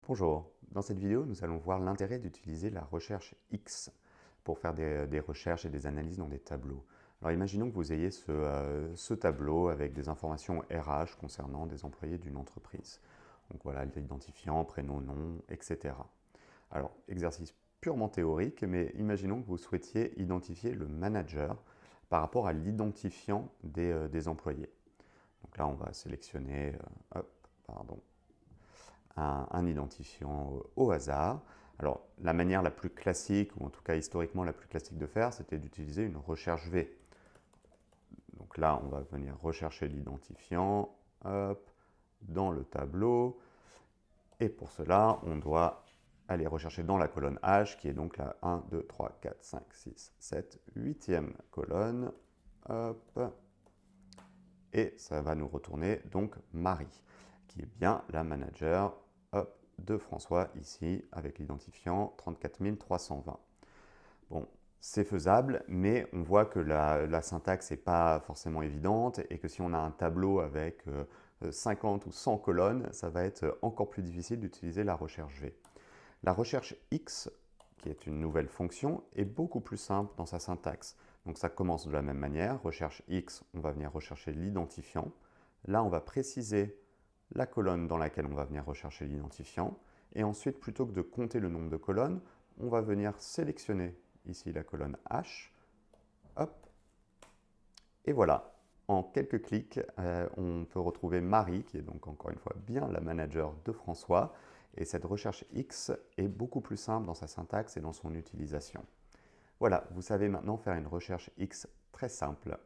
Bonjour, dans cette vidéo nous allons voir l'intérêt d'utiliser la recherche X pour faire des recherches et des analyses dans des tableaux. Alors imaginons que vous ayez ce tableau avec des informations RH concernant des employés d'une entreprise. Donc voilà, l'identifiant, prénom, nom, etc. Alors exercice purement théorique, mais imaginons que vous souhaitiez identifier le manager par rapport à l'identifiant des employés. Donc là on va sélectionner, pardon, un identifiant au hasard. Alors, la manière la plus classique, ou en tout cas historiquement la plus classique de faire, c'était d'utiliser une recherche V. Donc là, on va venir rechercher l'identifiant dans le tableau. Et pour cela, on doit aller rechercher dans la colonne H, qui est donc la 1, 2, 3, 4, 5, 6, 7, 8e colonne. Hop. Et ça va nous retourner donc Marie, qui est bien la manager de François ici, avec l'identifiant 34 320. Bon, c'est faisable, mais on voit que la syntaxe n'est pas forcément évidente et que si on a un tableau avec 50 ou 100 colonnes, ça va être encore plus difficile d'utiliser la recherche V. La recherche X, qui est une nouvelle fonction, est beaucoup plus simple dans sa syntaxe. Donc ça commence de la même manière. Recherche X, on va venir rechercher l'identifiant. Là, on va préciser la colonne dans laquelle on va venir rechercher l'identifiant. Et ensuite, plutôt que de compter le nombre de colonnes, on va venir sélectionner ici la colonne H. Hop. Et voilà. En quelques clics, on peut retrouver Marie, qui est donc encore une fois bien la manager de François. Et cette recherche X est beaucoup plus simple dans sa syntaxe et dans son utilisation. Voilà, vous savez maintenant faire une recherche X très simple.